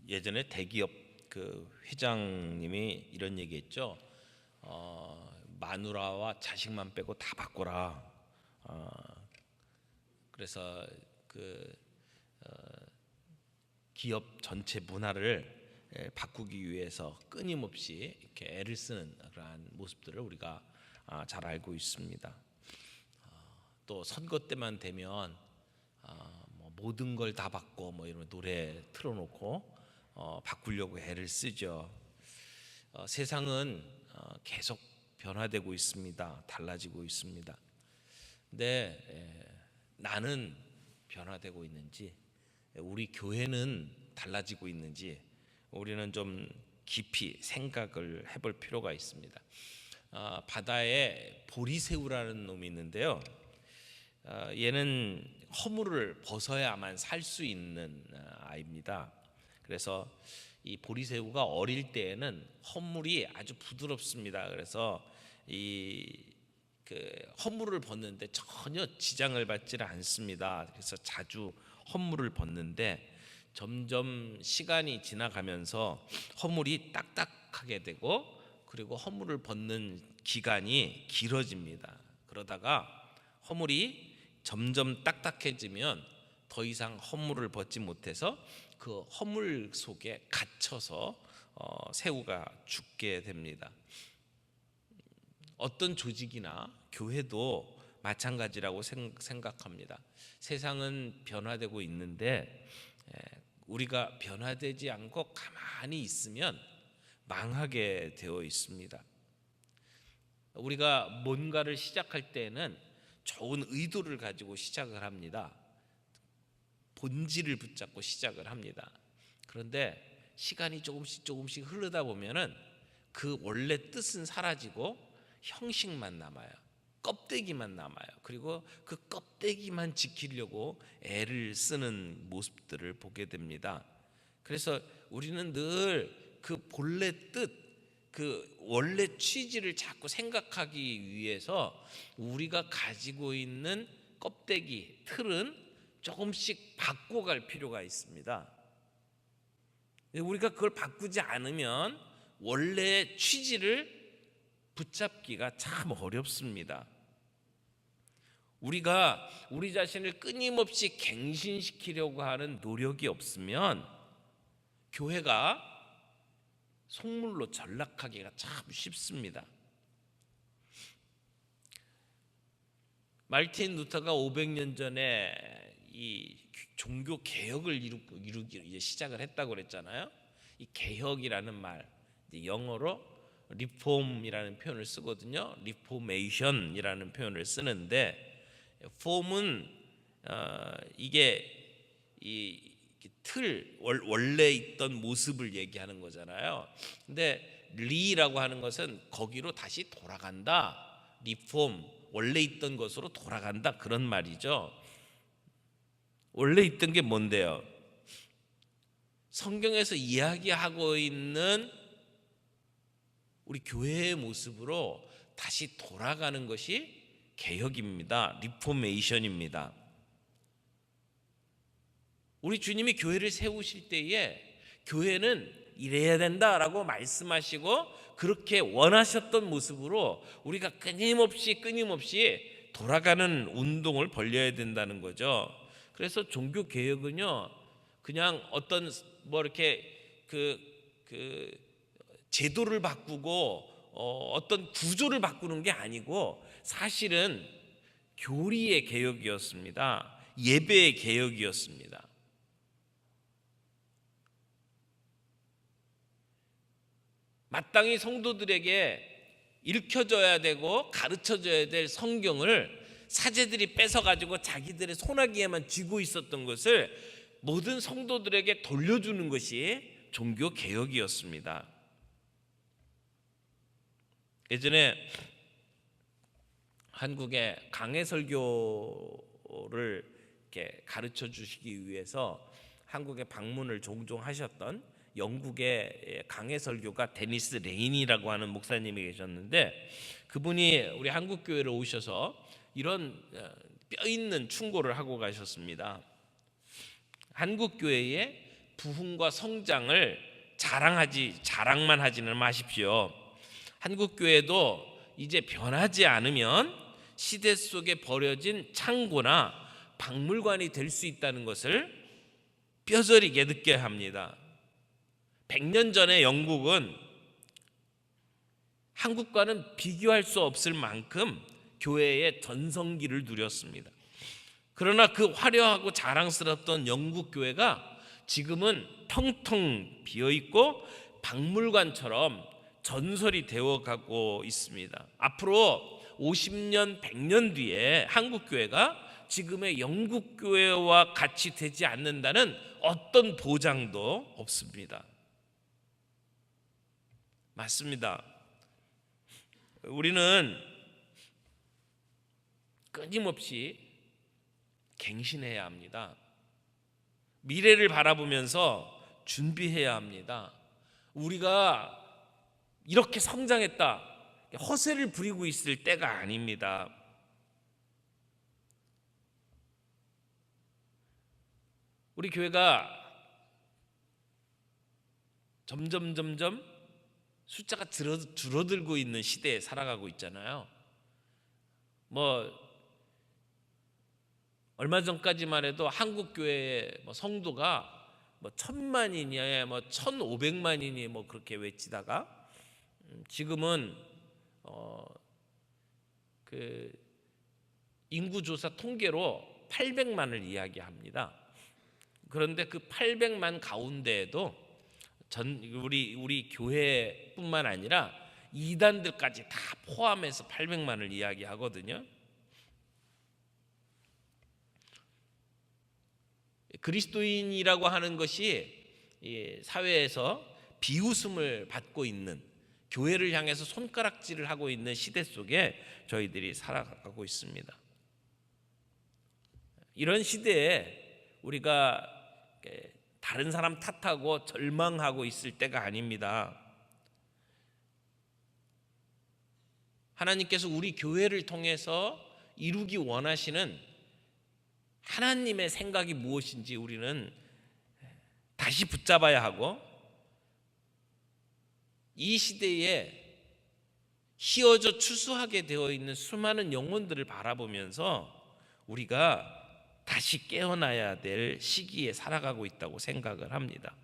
예전에 대기업 그 회장님이 이런 얘기했죠. 마누라와 자식만 빼고 다 바꿔라. 어, 그래서 그 기업 전체 문화를 바꾸기 위해서 끊임없이 이렇게 애를 쓰는 그러한 모습들을 우리가 잘 알고 있습니다. 또 선거 때만 되면 뭐 모든 걸 다 바꿔 뭐 이런 노래 틀어놓고 바꾸려고 애를 쓰죠. 세상은 계속 변화되고 있습니다. 달라지고 있습니다. 근데 나는 변화되고 있는지, 우리 교회는 달라지고 있는지 우리는 좀 깊이 생각을 해볼 필요가 있습니다. 바다에 보리새우라는 놈이 있는데요. 얘는 허물을 벗어야만 살 수 있는 아이입니다. 그래서 이 보리새우가 어릴 때에는 허물이 아주 부드럽습니다. 그래서 그 허물을 벗는데 전혀 지장을 받지를 않습니다. 그래서 자주 허물을 벗는데 점점 시간이 지나가면서 허물이 딱딱하게 되고, 그리고 허물을 벗는 기간이 길어집니다. 그러다가 허물이 점점 딱딱해지면 더 이상 허물을 벗지 못해서 그 허물 속에 갇혀서 새우가 죽게 됩니다. 어떤 조직이나 교회도 마찬가지라고 생각합니다. 세상은 변화되고 있는데 우리가 변화되지 않고 가만히 있으면 망하게 되어 있습니다. 우리가 뭔가를 시작할 때는 좋은 의도를 가지고 시작을 합니다. 본질을 붙잡고 시작을 합니다. 그런데 시간이 조금씩 흐르다 보면은 그 원래 뜻은 사라지고 형식만 남아요. 껍데기만 남아요. 그리고 그 껍데기만 지키려고 애를 쓰는 모습들을 보게 됩니다. 그래서 우리는 늘 그 본래 뜻, 그 원래 취지를 자꾸 생각하기 위해서 우리가 가지고 있는 껍데기, 틀은 조금씩 바꿔갈 필요가 있습니다. 우리가 그걸 바꾸지 않으면 원래 취지를 붙잡기가 참 어렵습니다. 우리가 우리 자신을 끊임없이 갱신시키려고 하는 노력이 없으면 교회가 속물로 전락하기가 참 쉽습니다. 마르틴 루터가 500년 전에 이 종교 개혁을 이루기 이제 시작을 했다고 그랬잖아요. 이 개혁이라는 말, 영어로 리폼이라는 표현을 쓰거든요. 리포메이션이라는 표현을 쓰는데, 폼은 이게 이 틀, 원래 있던 모습을 얘기하는 거잖아요. 근데 리라고 하는 것은 거기로 다시 돌아간다. 리폼, 원래 있던 것으로 돌아간다, 그런 말이죠. 원래 있던 게 뭔데요? 성경에서 이야기하고 있는 우리 교회의 모습으로 다시 돌아가는 것이 개혁입니다. 리포메이션입니다. 우리 주님이 교회를 세우실 때에 교회는 이래야 된다라고 말씀하시고 그렇게 원하셨던 모습으로 우리가 끊임없이 돌아가는 운동을 벌여야 된다는 거죠. 그래서 종교 개혁은요, 그냥 어떤 뭐 이렇게 그 제도를 바꾸고 어떤 구조를 바꾸는 게 아니고, 사실은 교리의 개혁이었습니다. 예배의 개혁이었습니다. 마땅히 성도들에게 읽혀져야 되고 가르쳐져야 될 성경을 사제들이 뺏어가지고 자기들의 손아귀에만 쥐고 있었던 것을 모든 성도들에게 돌려주는 것이 종교 개혁이었습니다. 예전에 한국의 강해설교를 이렇게 가르쳐 주시기 위해서 한국에 방문을 종종 하셨던 영국의 강해설교가 데니스 레인이라고 하는 목사님이 계셨는데, 그분이 우리 한국 교회로 오셔서 이런 뼈 있는 충고를 하고 가셨습니다. 한국 교회에 부흥과 성장을 자랑만 하지는 마십시오. 한국 교회도 이제 변하지 않으면 시대 속에 버려진 창고나 박물관이 될 수 있다는 것을 뼈저리게 느껴야 합니다. 100년 전에 영국은 한국과는 비교할 수 없을 만큼 교회의 전성기를 누렸습니다. 그러나 그 화려하고 자랑스럽던 영국 교회가 지금은 텅텅 비어있고 박물관처럼 전설이 되어가고 있습니다. 앞으로 50년, 100년 뒤에 한국 교회가 지금의 영국 교회와 같이 되지 않는다는 어떤 보장도 없습니다. 맞습니다. 우리는 끊임없이 갱신해야 합니다. 미래를 바라보면서 준비해야 합니다. 우리가 이렇게 성장했다, 허세를 부리고 있을 때가 아닙니다. 우리 교회가 점점 숫자가 줄어들고 있는 시대에 살아가고 있잖아요. 얼마 전까지만 해도 한국 교회의 성도가 1000만이니 1500만이니 그렇게 외치다가 지금은 그 인구조사 통계로 800만을 이야기합니다. 그런데 그 800만 가운데에도 우리 교회뿐만 아니라 이단들까지 다 포함해서 800만을 이야기하거든요. 그리스도인이라고 하는 것이 사회에서 비웃음을 받고 있는, 교회를 향해서 손가락질을 하고 있는 시대 속에 저희들이 살아가고 있습니다. 이런 시대에 우리가 다른 사람 탓하고 절망하고 있을 때가 아닙니다. 하나님께서 우리 교회를 통해서 이루기 원하시는 하나님의 생각이 무엇인지 우리는 다시 붙잡아야 하고, 이 시대에 휘어져 추수하게 되어 있는 수많은 영혼들을 바라보면서 우리가 다시 깨어나야 될 시기에 살아가고 있다고 생각을 합니다.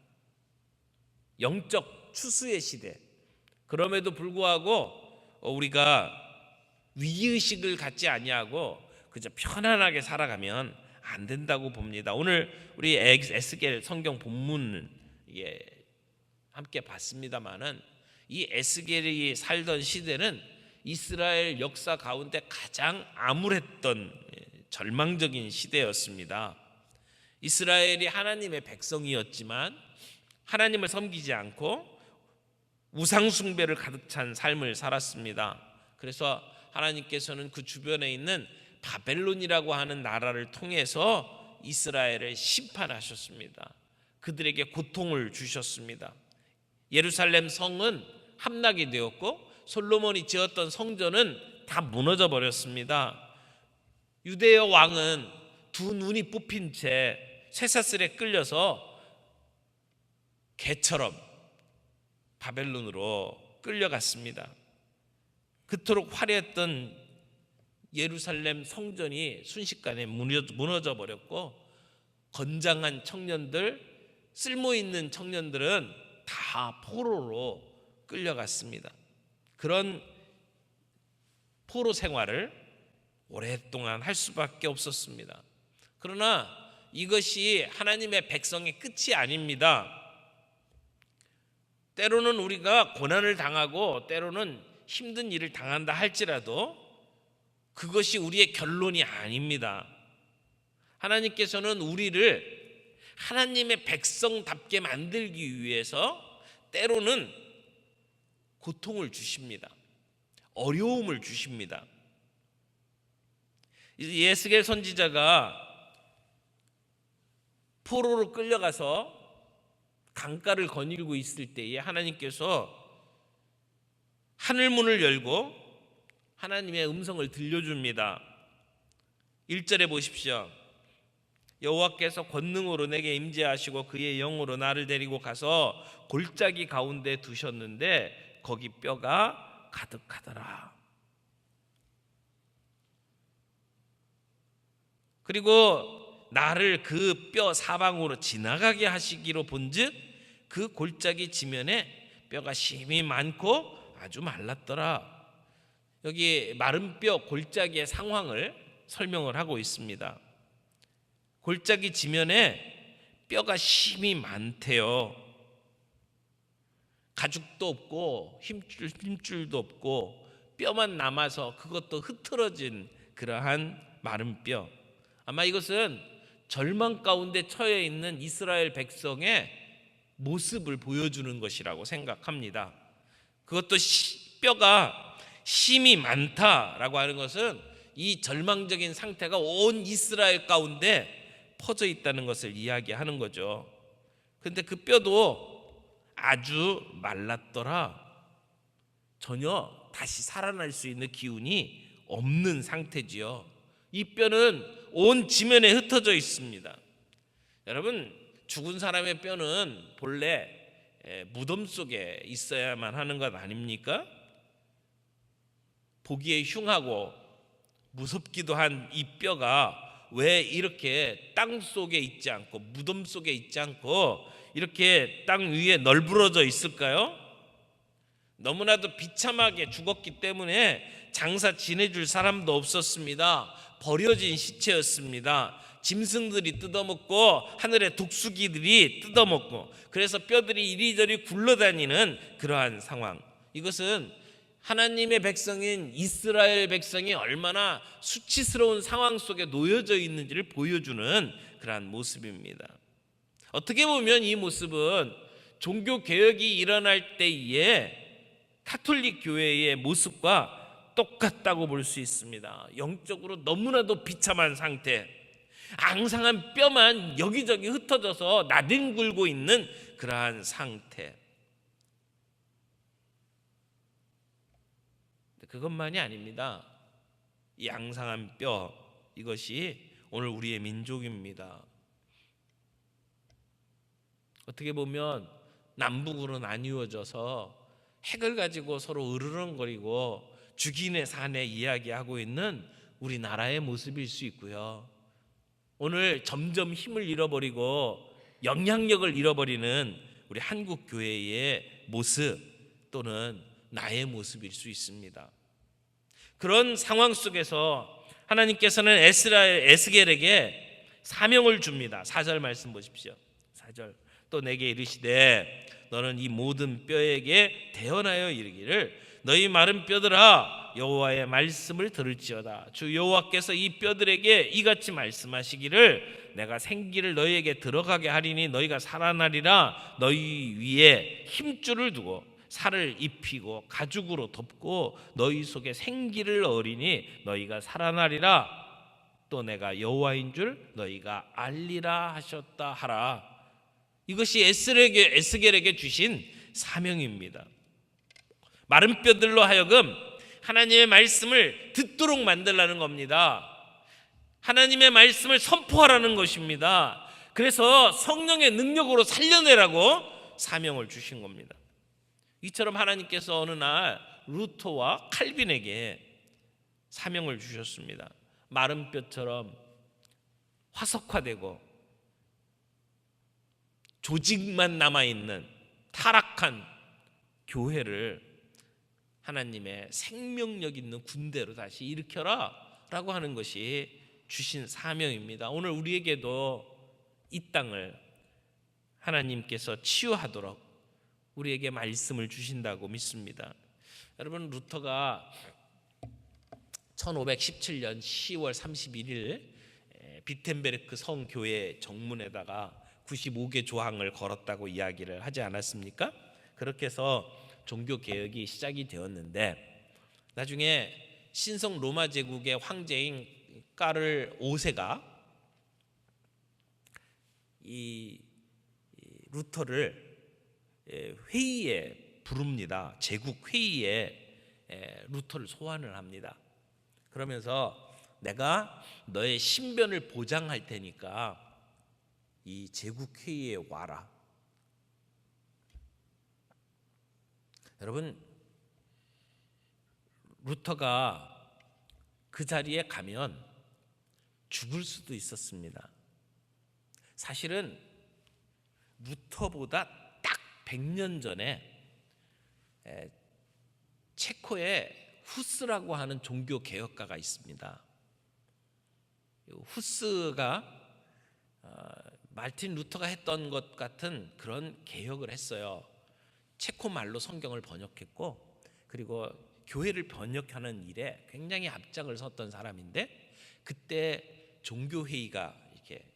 영적 추수의 시대. 그럼에도 불구하고 우리가 위기의식을 갖지 아니하고 그저 편안하게 살아가면 안 된다고 봅니다. 오늘 우리 에스겔 성경 본문을 함께 봤습니다마는 이 에스겔이 살던 시대는 이스라엘 역사 가운데 가장 암울했던 절망적인 시대였습니다. 이스라엘이 하나님의 백성이었지만 하나님을 섬기지 않고 우상 숭배를 가득 찬 삶을 살았습니다. 그래서 하나님께서는 그 주변에 있는 바벨론이라고 하는 나라를 통해서 이스라엘을 심판하셨습니다. 그들에게 고통을 주셨습니다. 예루살렘 성은 함락이 되었고 솔로몬이 지었던 성전은 다 무너져 버렸습니다. 유대의 왕은 두 눈이 뽑힌 채 쇠사슬에 끌려서 개처럼 바벨론으로 끌려갔습니다. 그토록 화려했던 예루살렘 성전이 순식간에 무너져 버렸고, 건장한 청년들, 쓸모있는 청년들은 다 포로로 끌려갔습니다. 그런 포로 생활을 오랫동안 할 수밖에 없었습니다. 그러나 이것이 하나님의 백성의 끝이 아닙니다. 때로는 우리가 고난을 당하고 때로는 힘든 일을 당한다 할지라도 그것이 우리의 결론이 아닙니다. 하나님께서는 우리를 하나님의 백성답게 만들기 위해서 때로는 고통을 주십니다. 어려움을 주십니다. 예스겔 선지자가 포로로 끌려가서 강가를 거닐고 있을 때에 하나님께서 하늘문을 열고 하나님의 음성을 들려줍니다. 1절에 보십시오. 여호와께서 권능으로 내게 임재하시고 그의 영으로 나를 데리고 가서 골짜기 가운데 두셨는데 거기 뼈가 가득하더라. 그리고 나를 그 뼈 사방으로 지나가게 하시기로 본즉 그 골짜기 지면에 뼈가 심히 많고 아주 말랐더라. 여기 마른 뼈 골짜기의 상황을 설명을 하고 있습니다. 골짜기 지면에 뼈가 심히 많대요. 가죽도 없고 힘줄도 없고 뼈만 남아서 그것도 흐트러진 그러한 마른 뼈. 아마 이것은 절망 가운데 처해 있는 이스라엘 백성의 모습을 보여주는 것이라고 생각합니다. 그것도 뼈가 심히 많다라고 하는 것은 이 절망적인 상태가 온 이스라엘 가운데 퍼져 있다는 것을 이야기하는 거죠. 그런데 그 뼈도 아주 말랐더라. 전혀 다시 살아날 수 있는 기운이 없는 상태지요. 이 뼈는 온 지면에 흩어져 있습니다. 여러분, 죽은 사람의 뼈는 본래 무덤 속에 있어야만 하는 것 아닙니까? 보기에 흉하고 무섭기도 한 이 뼈가 왜 이렇게 땅 속에 있지 않고 무덤 속에 있지 않고 이렇게 땅 위에 널브러져 있을까요? 너무나도 비참하게 죽었기 때문에 장사 지내줄 사람도 없었습니다. 버려진 시체였습니다. 짐승들이 뜯어먹고 하늘의 독수기들이 뜯어먹고 그래서 뼈들이 이리저리 굴러다니는 그러한 상황. 이것은 하나님의 백성인 이스라엘 백성이 얼마나 수치스러운 상황 속에 놓여져 있는지를 보여주는 그러한 모습입니다. 어떻게 보면 이 모습은 종교 개혁이 일어날 때에 가톨릭 교회의 모습과 똑같다고 볼 수 있습니다. 영적으로 너무나도 비참한 상태, 앙상한 뼈만 여기저기 흩어져서 나뒹굴고 있는 그러한 상태. 그것만이 아닙니다. 이 앙상한 뼈, 이것이 오늘 우리의 민족입니다. 어떻게 보면 남북으로 나뉘어져서 핵을 가지고 서로 으르렁거리고 죽이네 사네 이야기하고 있는 우리나라의 모습일 수 있고요. 오늘 점점 힘을 잃어버리고 영향력을 잃어버리는 우리 한국 교회의 모습 또는 나의 모습일 수 있습니다. 그런 상황 속에서 하나님께서는 에스겔에게 사명을 줍니다. 4절 말씀 보십시오. 4절 또 내게 이르시되 너는 이 모든 뼈에게 대언하여 이르기를 너희 마른 뼈들아 여호와의 말씀을 들을지어다. 주 여호와께서 이 뼈들에게 이같이 말씀하시기를 내가 생기를 너희에게 들어가게 하리니 너희가 살아나리라. 너희 위에 힘줄을 두고 살을 입히고 가죽으로 덮고 너희 속에 생기를 얻으리니 너희가 살아나리라. 또 내가 여호와인 줄 너희가 알리라 하셨다 하라. 이것이 에스겔에게 주신 사명입니다. 마른 뼈들로 하여금 하나님의 말씀을 듣도록 만들라는 겁니다. 하나님의 말씀을 선포하라는 것입니다. 그래서 성령의 능력으로 살려내라고 사명을 주신 겁니다. 이처럼 하나님께서 어느 날 루터와 칼빈에게 사명을 주셨습니다. 마른 뼈처럼 화석화되고 조직만 남아있는 타락한 교회를 하나님의 생명력 있는 군대로 다시 일으켜라 라고 하는 것이 주신 사명입니다. 오늘 우리에게도 이 땅을 하나님께서 치유하도록 우리에게 말씀을 주신다고 믿습니다. 여러분, 루터가 1517년 10월 31일 비텐베르크 성교회 정문에다가 95개 조항을 걸었다고 이야기를 하지 않았습니까? 그렇게 해서 종교개혁이 시작이 되었는데 나중에 신성 로마 제국의 황제인 까를 5세가 이 루터를 회의에 부릅니다. 제국 회의에 루터를 소환을 합니다. 그러면서 내가 너의 신변을 보장할 테니까 이 제국회의에 와라. 여러분, 루터가 그 자리에 가면 죽을 수도 있었습니다. 사실은 루터보다 딱 100년 전에 체코에 후스라고 하는 종교 개혁가가 있습니다. 후스가 마르틴 루터가 했던 것 같은 그런 개혁을 했어요. 체코 말로 성경을 번역했고, 그리고 교회를 번역하는 일에 굉장히 앞장을 섰던 사람인데, 그때 종교회의가 이렇게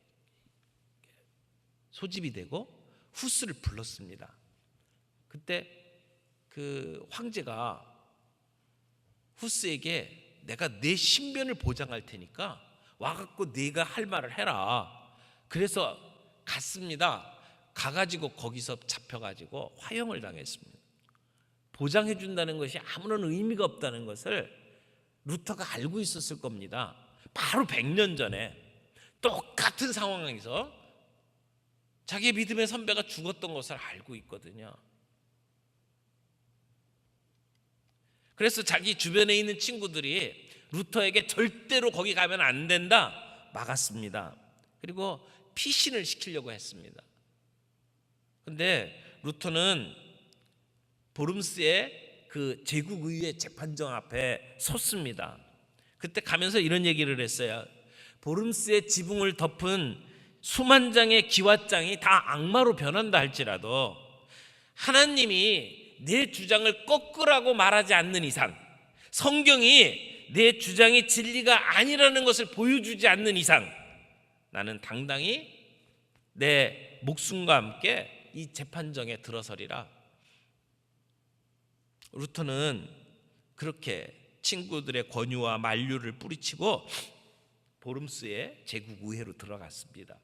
소집이 되고 후스를 불렀습니다. 그때 그 황제가 후스에게 내가 내 신변을 보장할 테니까 와갖고 네가 할 말을 해라. 그래서 갔습니다. 가가지고 거기서 잡혀가지고 화형을 당했습니다. 보장해 준다는 것이 아무런 의미가 없다는 것을 루터가 알고 있었을 겁니다. 바로 100년 전에 똑같은 상황에서 자기의 믿음의 선배가 죽었던 것을 알고 있거든요. 그래서 자기 주변에 있는 친구들이 루터에게 절대로 거기 가면 안 된다 막았습니다. 그리고 피신을 시키려고 했습니다. 그런데 루터는 보름스의 그 제국의회 재판정 앞에 섰습니다. 그때 가면서 이런 얘기를 했어요. 보름스의 지붕을 덮은 수만 장의 기와장이 다 악마로 변한다 할지라도 하나님이 내 주장을 꺾으라고 말하지 않는 이상, 성경이 내 주장이 진리가 아니라는 것을 보여주지 않는 이상, 나는 당당히 내 목숨과 함께 이 재판정에 들어서리라. 루터는 그렇게 친구들의 권유와 만류를 뿌리치고 보름스의 제국의회로 들어갔습니다.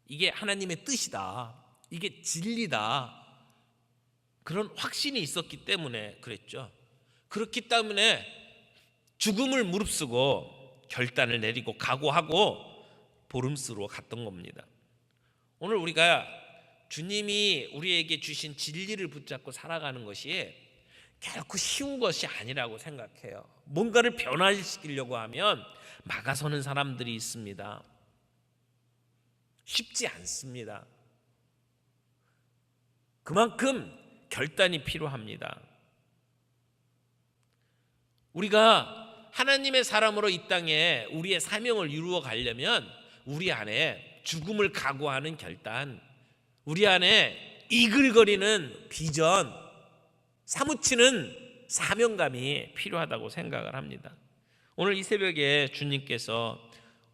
이게 하나님의 뜻이다, 이게 진리다, 그런 확신이 있었기 때문에 그랬죠. 그렇기 때문에 죽음을 무릅쓰고 결단을 내리고 각오하고 보름스로 갔던 겁니다. 오늘 우리가 주님이 우리에게 주신 진리를 붙잡고 살아가는 것이 결코 쉬운 것이 아니라고 생각해요. 뭔가를 변화시키려고 하면 막아서는 사람들이 있습니다. 쉽지 않습니다. 그만큼 결단이 필요합니다. 우리가 하나님의 사람으로 이 땅에 우리의 사명을 이루어 가려면 우리 안에 죽음을 각오하는 결단, 우리 안에 이글거리는 비전, 사무치는 사명감이 필요하다고 생각을 합니다. 오늘 이 새벽에 주님께서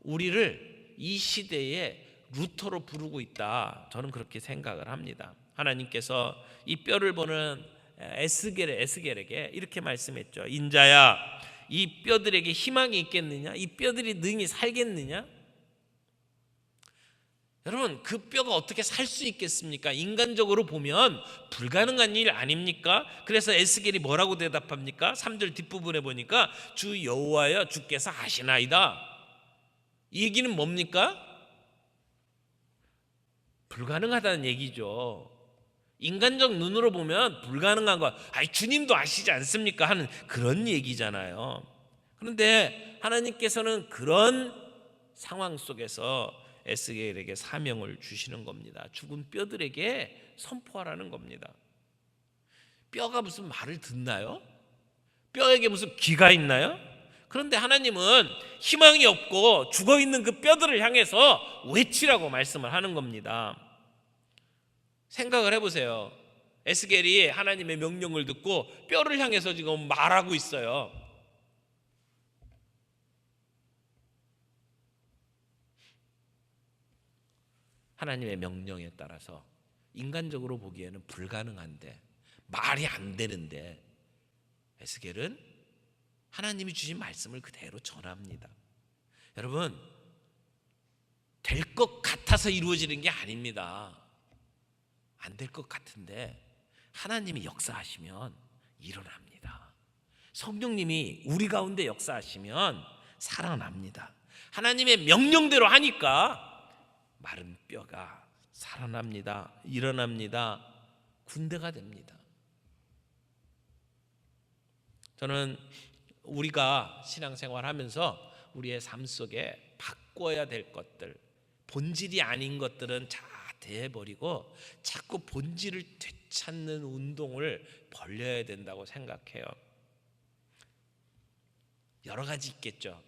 우리를 이 시대에 루터로 부르고 있다, 저는 그렇게 생각을 합니다. 하나님께서 이 뼈를 보는 에스겔에게 이렇게 말씀했죠. 인자야, 이 뼈들에게 희망이 있겠느냐? 이 뼈들이 능히 살겠느냐? 여러분, 그 뼈가 어떻게 살 수 있겠습니까? 인간적으로 보면 불가능한 일 아닙니까? 그래서 에스겔이 뭐라고 대답합니까? 3절 뒷부분에 보니까 주 여호와여 주께서 하시나이다. 이 얘기는 뭡니까? 불가능하다는 얘기죠. 인간적 눈으로 보면 불가능한 거, 주님도 아시지 않습니까? 하는 그런 얘기잖아요. 그런데 하나님께서는 그런 상황 속에서 에스겔에게 사명을 주시는 겁니다. 죽은 뼈들에게 선포하라는 겁니다. 뼈가 무슨 말을 듣나요? 뼈에게 무슨 귀가 있나요? 그런데 하나님은 희망이 없고 죽어있는 그 뼈들을 향해서 외치라고 말씀을 하는 겁니다. 생각을 해보세요. 에스겔이 하나님의 명령을 듣고 뼈를 향해서 지금 말하고 있어요. 하나님의 명령에 따라서 인간적으로 보기에는 불가능한데, 말이 안 되는데, 에스겔은 하나님이 주신 말씀을 그대로 전합니다. 여러분, 될 것 같아서 이루어지는 게 아닙니다. 안 될 것 같은데 하나님이 역사하시면 일어납니다. 성령님이 우리 가운데 역사하시면 살아납니다. 하나님의 명령대로 하니까 마른 뼈가 살아납니다. 일어납니다. 군대가 됩니다. 저는 우리가 신앙생활하면서 우리의 삶 속에 바꿔야 될 것들, 본질이 아닌 것들은 다 대버리고 자꾸 본질을 되찾는 운동을 벌려야 된다고 생각해요. 여러 가지 있겠죠.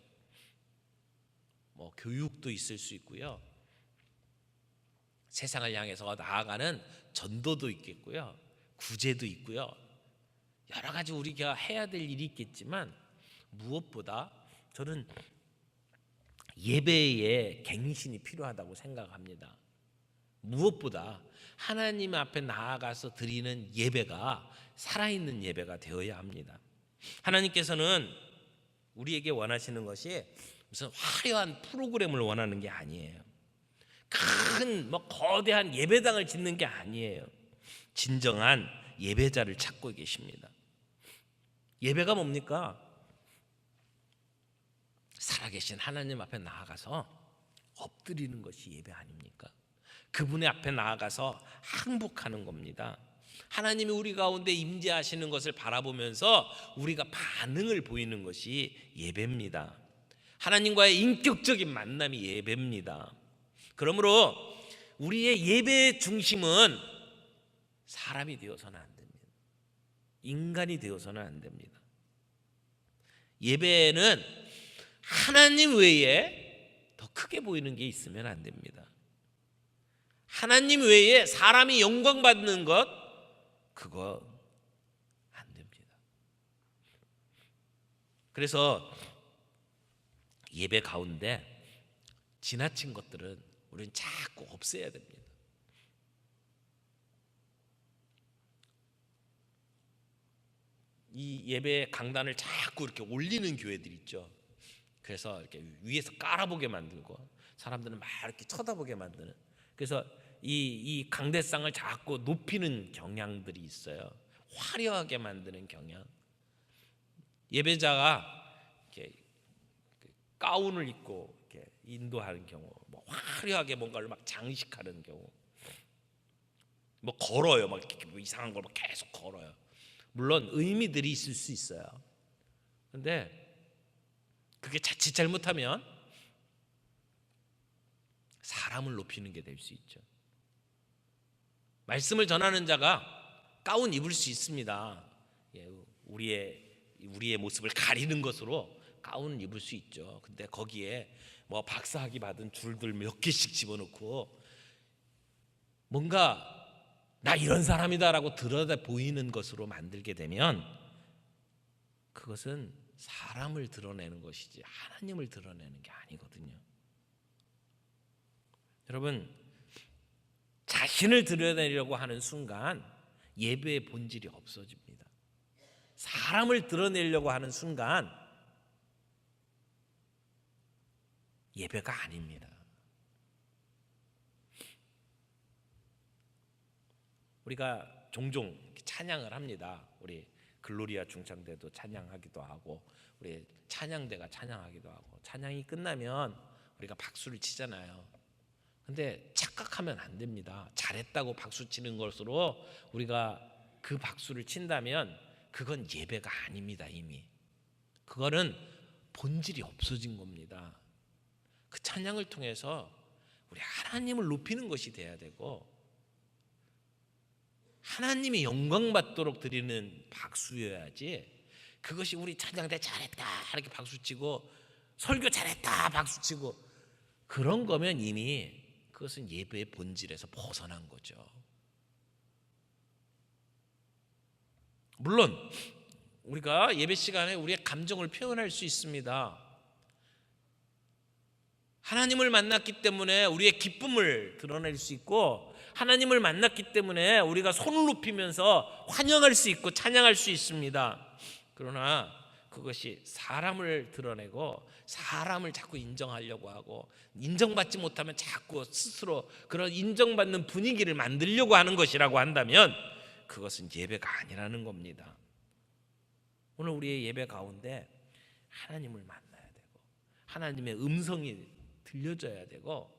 교육도 있을 수 있고요. 세상을 향해서 나아가는 전도도 있겠고요. 구제도 있고요. 여러 가지 우리가 해야 될 일이 있겠지만 무엇보다 저는 예배의 갱신이 필요하다고 생각합니다. 무엇보다 하나님 앞에 나아가서 드리는 예배가 살아있는 예배가 되어야 합니다. 하나님께서는 우리에게 원하시는 것이 무슨 화려한 프로그램을 원하는 게 아니에요. 큰 거대한 예배당을 짓는 게 아니에요. 진정한 예배자를 찾고 계십니다. 예배가 뭡니까? 살아계신 하나님 앞에 나아가서 엎드리는 것이 예배 아닙니까? 그분의 앞에 나아가서 항복하는 겁니다. 하나님이 우리 가운데 임재하시는 것을 바라보면서 우리가 반응을 보이는 것이 예배입니다. 하나님과의 인격적인 만남이 예배입니다. 그러므로 우리의 예배의 중심은 사람이 되어서는 안 됩니다. 인간이 되어서는 안 됩니다. 예배는 하나님 외에 더 크게 보이는 게 있으면 안 됩니다. 하나님 외에 사람이 영광 받는 것, 그거 안 됩니다. 그래서 예배 가운데 지나친 것들은 우리는 자꾸 없애야 됩니다. 이 예배 강단을 자꾸 이렇게 올리는 교회들 있죠. 그래서 이렇게 위에서 깔아보게 만들고 사람들은 막 이렇게 쳐다보게 만드는, 그래서 이 강대상을 자꾸 높이는 경향들이 있어요. 화려하게 만드는 경향. 예배자가 이렇게 가운을 입고 이렇게 인도하는 경우, 화려하게 뭔가를 막 장식하는 경우, 걸어요, 막 이렇게 이상한 걸 막 계속 걸어요. 물론 의미들이 있을 수 있어요. 그런데 그게 자칫 잘못하면 사람을 높이는 게 될 수 있죠. 말씀을 전하는 자가 가운 입을 수 있습니다. 우리의 모습을 가리는 것으로 가운을 입을 수 있죠. 근데 거기에 박사학위 받은 줄들 몇 개씩 집어넣고 뭔가 나 이런 사람이다라고 드러내 보이는 것으로 만들게 되면 그것은 사람을 드러내는 것이지 하나님을 드러내는 게 아니거든요. 여러분, 자신을 드러내려고 하는 순간 예배의 본질이 없어집니다. 사람을 드러내려고 하는 순간 예배가 아닙니다. 우리가 종종 찬양을 합니다. 우리 글로리아 중창대도 찬양하기도 하고 우리 찬양대가 찬양하기도 하고, 찬양이 끝나면 우리가 박수를 치잖아요. 근데 착각하면 안 됩니다. 잘했다고 박수 치는 것으로 우리가 그 박수를 친다면 그건 예배가 아닙니다. 이미 그거는 본질이 없어진 겁니다. 그 찬양을 통해서 우리 하나님을 높이는 것이 돼야 되고, 하나님이 영광 받도록 드리는 박수여야지, 그것이 우리 찬양대 잘했다 이렇게 박수치고 설교 잘했다 박수치고 그런 거면 이미 그것은 예배의 본질에서 벗어난 거죠. 물론 우리가 예배 시간에 우리의 감정을 표현할 수 있습니다. 하나님을 만났기 때문에 우리의 기쁨을 드러낼 수 있고, 하나님을 만났기 때문에 우리가 손을 높이면서 환영할 수 있고 찬양할 수 있습니다. 그러나 그것이 사람을 드러내고 사람을 자꾸 인정하려고 하고, 인정받지 못하면 자꾸 스스로 그런 인정받는 분위기를 만들려고 하는 것이라고 한다면 그것은 예배가 아니라는 겁니다. 오늘 우리의 예배 가운데 하나님을 만나야 되고 하나님의 음성이 들려져야 되고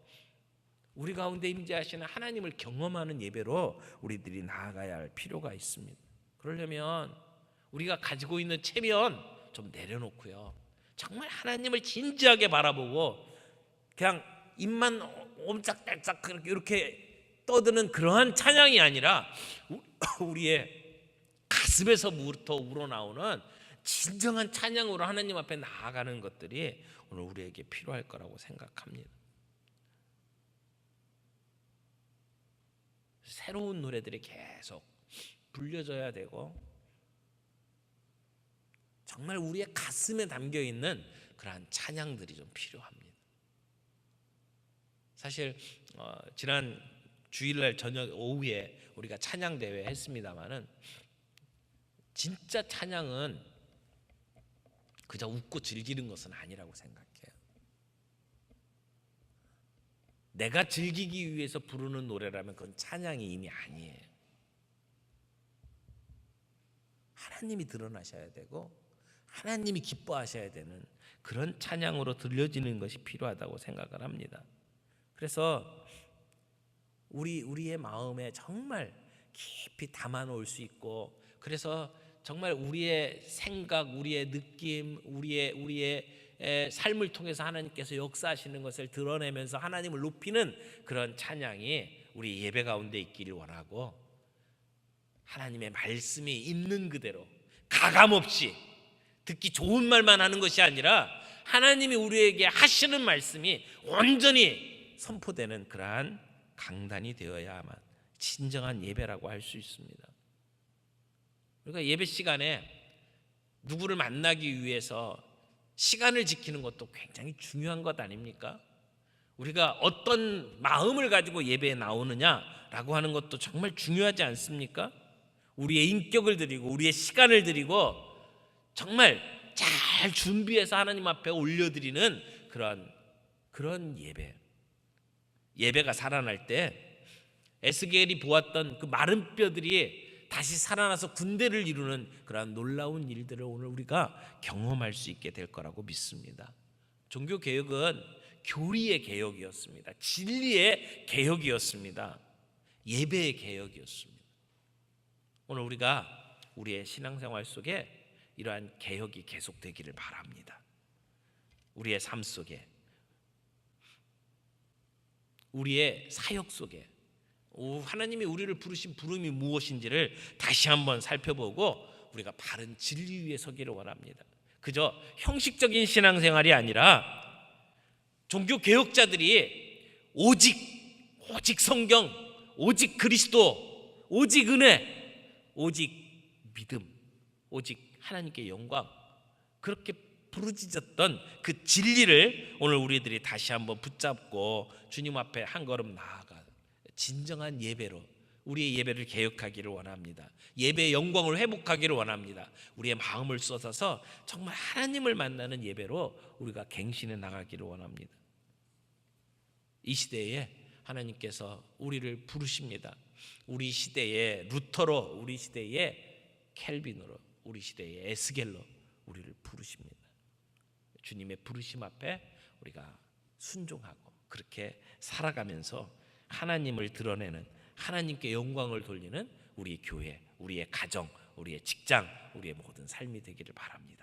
우리 가운데 임재하시는 하나님을 경험하는 예배로 우리들이 나아가야 할 필요가 있습니다. 그러려면 우리가 가지고 있는 체면 좀 내려놓고요, 정말 하나님을 진지하게 바라보고 그냥 입만 옴짝달싹 이렇게 떠드는 그러한 찬양이 아니라 우리의 가슴에서부터 우러나오는 진정한 찬양으로 하나님 앞에 나아가는 것들이 오늘 우리에게 필요할 거라고 생각합니다. 새로운 노래들이 계속 불려져야 되고 정말 우리의 가슴에 담겨있는 그러한 찬양들이 좀 필요합니다. 사실 지난 주일날 저녁 오후에 우리가 찬양대회 했습니다마는 진짜 찬양은 그저 웃고 즐기는 것은 아니라고 생각해요. 내가 즐기기 위해서 부르는 노래라면 그건 찬양이 이미 아니에요. 하나님이 드러나셔야 되고 하나님이 기뻐하셔야 되는 그런 찬양으로 들려지는 것이 필요하다고 생각을 합니다. 그래서 우리의 마음에 정말 깊이 담아놓을 수 있고, 그래서 정말 우리의 생각, 우리의 느낌, 우리의 삶을 통해서 하나님께서 역사하시는 것을 드러내면서 하나님을 높이는 그런 찬양이 우리 예배 가운데 있기를 원하고, 하나님의 말씀이 있는 그대로 가감없이 듣기 좋은 말만 하는 것이 아니라 하나님이 우리에게 하시는 말씀이 온전히 선포되는 그러한 강단이 되어야만 진정한 예배라고 할 수 있습니다. 그러니까 예배 시간에 누구를 만나기 위해서 시간을 지키는 것도 굉장히 중요한 것 아닙니까? 우리가 어떤 마음을 가지고 예배에 나오느냐라고 하는 것도 정말 중요하지 않습니까? 우리의 인격을 드리고 우리의 시간을 드리고 정말 잘 준비해서 하나님 앞에 올려드리는 그런 예배가 살아날 때 에스겔이 보았던 그 마른 뼈들이 다시 살아나서 군대를 이루는 그런 놀라운 일들을 오늘 우리가 경험할 수 있게 될 거라고 믿습니다. 종교개혁은 교리의 개혁이었습니다. 진리의 개혁이었습니다. 예배의 개혁이었습니다. 오늘 우리가 우리의 신앙생활 속에 이러한 개혁이 계속되기를 바랍니다. 우리의 삶 속에, 우리의 사역 속에 하나님이 우리를 부르신 부름이 무엇인지를 다시 한번 살펴보고 우리가 바른 진리 위에 서기를 원합니다. 그저 형식적인 신앙생활이 아니라 종교개혁자들이 오직 성경, 오직 그리스도, 오직 은혜, 오직 믿음, 오직 하나님께 영광, 그렇게 부르짖었던 그 진리를 오늘 우리들이 다시 한번 붙잡고 주님 앞에 한 걸음 나아가 진정한 예배로 우리의 예배를 개혁하기를 원합니다. 예배의 영광을 회복하기를 원합니다. 우리의 마음을 쏟아서 정말 하나님을 만나는 예배로 우리가 갱신해 나가기를 원합니다. 이 시대에 하나님께서 우리를 부르십니다. 우리 시대의 루터로, 우리 시대의 켈빈으로, 우리 시대의 에스겔로 우리를 부르십니다. 주님의 부르심 앞에 우리가 순종하고 그렇게 살아가면서 하나님을 드러내는, 하나님께 영광을 돌리는 우리 교회, 우리의 가정, 우리의 직장, 우리의 모든 삶이 되기를 바랍니다.